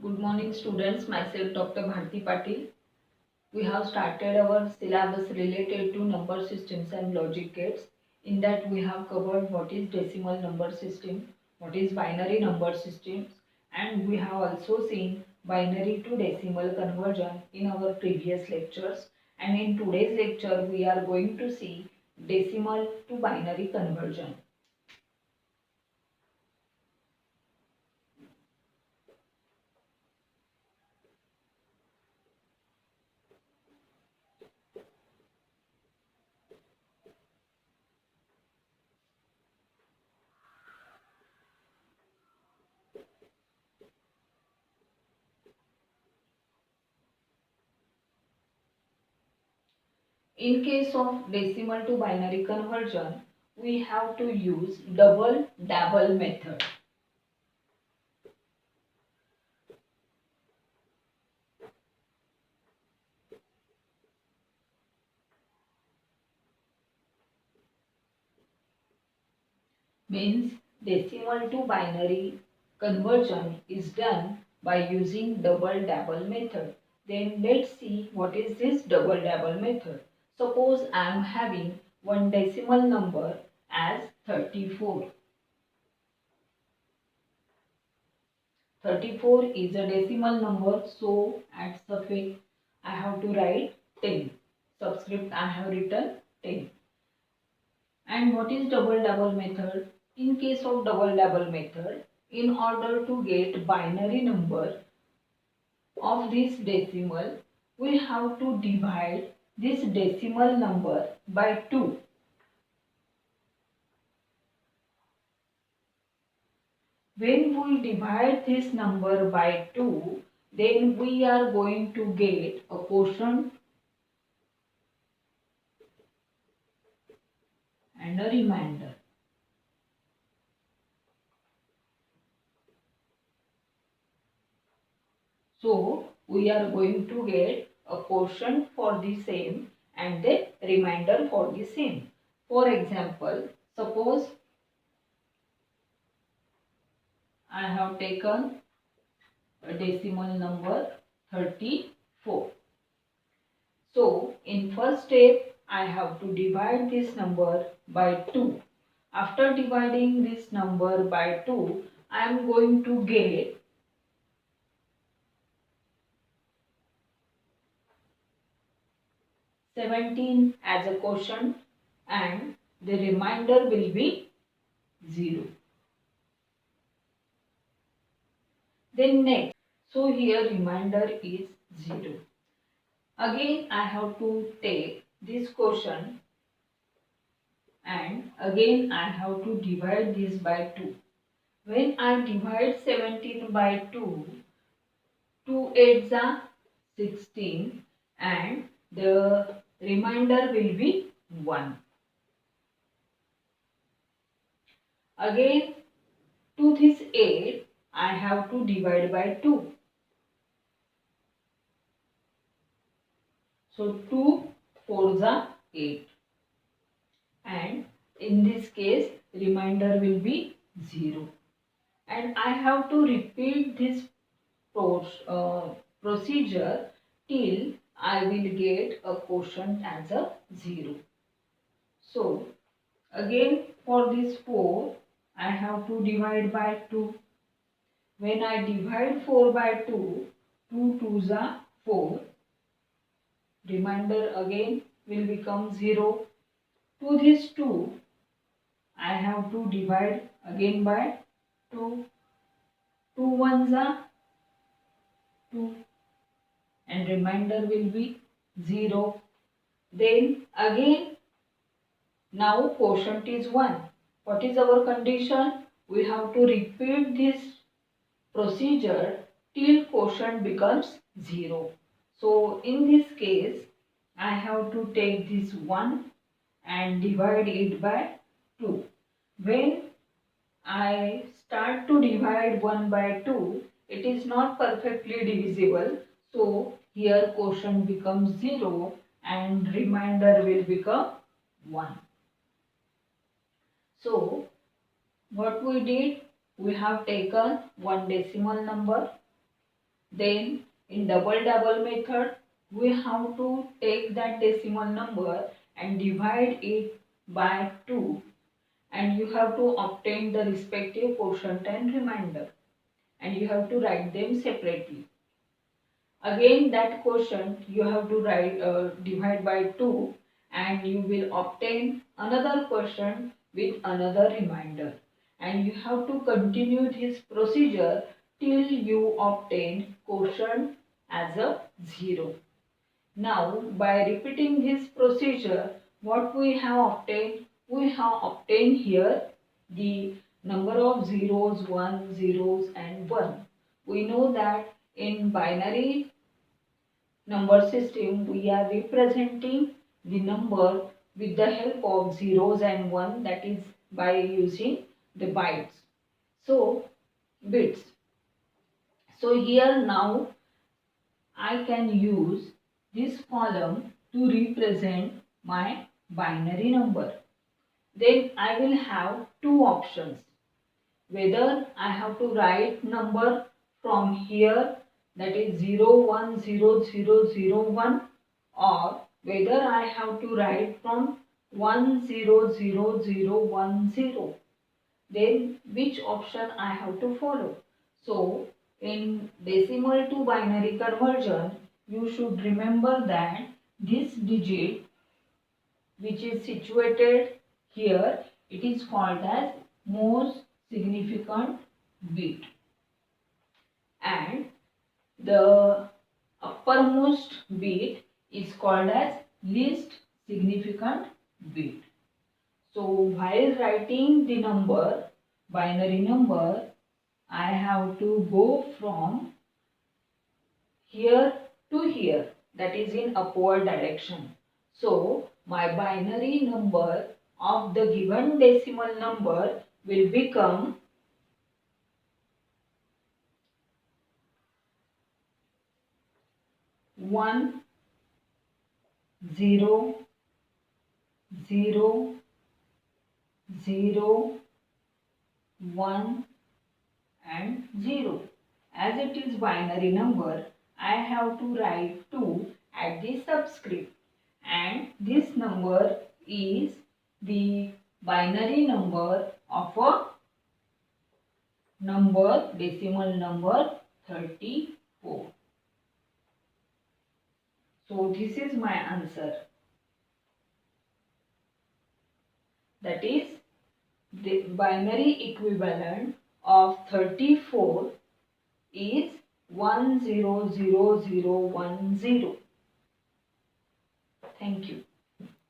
Good morning students, myself Dr. Bharati Patil. We have started our syllabus related to number systems and logic gates. In that we have covered what is decimal number system, what is binary number systems, and we have also seen binary to decimal conversion in our previous lectures. And in today's lecture we are going to see decimal to binary conversion. In case of decimal to binary conversion, we have to use double double method. Means decimal to binary conversion is done by using double double method. Then let's see what is this double double method. Suppose I am having one decimal number as 34. 34 is a decimal number, so at suffix I have to write 10. Subscript I have written 10. And what is double double method? In case of double double method, in order to get binary number of this decimal, we have to divide this decimal number by 2. When we divide this number by 2, then we are going to get a quotient and a remainder. So we are going to get a quotient for the same and the remainder for the same. For example, suppose I have taken a decimal number 34. So in first step I have to divide this number by 2. After dividing this number by 2, I am going to get 17 as a quotient and the remainder will be 0. Then next, so here remainder is 0. Again I have to take this quotient and again I have to divide this by 2. When I divide 17 by 2, 2 8s are 16 and the remainder will be 1. Again to this 8 I have to divide by 2. So 2 4s are 8 and in this case remainder will be 0. And I have to repeat this procedure till I will get a quotient as a 0. So again for this 4 I have to divide by 2. When I divide 4 by 2, 2 2s are 4. Remainder again will become 0. To this 2 I have to divide again by 2. 2 1s are 2 and remainder will be 0. Then again now quotient is 1. What is our condition? We have to repeat this procedure till quotient becomes 0. So in this case I have to take this 1 and divide it by 2. When I start to divide 1 by 2, it is not perfectly divisible. So here quotient becomes 0 and remainder will become 1. So what we did, we have taken one decimal number Then in double method, we have to take that decimal number and divide it by 2, and you have to obtain the respective quotient and remainder, and you have to write them separately. Again that quotient you have to divide by 2, and you will obtain another quotient with another remainder, and you have to continue this procedure till you obtain quotient as a 0. Now by repeating this procedure, what we have obtained? We have obtained here the number of zeros, zeros and 1. We know that in binary number system, we are representing the number with the help of zeros and 1, that is by using the bytes. So, bits. So here now I can use this column to represent my binary number. Then I will have two options. Whether I have to write number from here, that is 010001, or whether I have to write from 100010. Then which option I have to follow? So in decimal to binary conversion, you should remember that this digit which is situated here, it is called as most significant bit, and the uppermost bit is called as least significant bit. So while writing the number, binary number, I have to go from here to here, that is in upward direction. So my binary number of the given decimal number will become 1 0 0 0 1 and 0. As it is binary number, I have to write 2 at the subscript, and this number is the binary number of a decimal number 34. So this is my answer. That is, the binary equivalent of 34 is 100010. Thank you.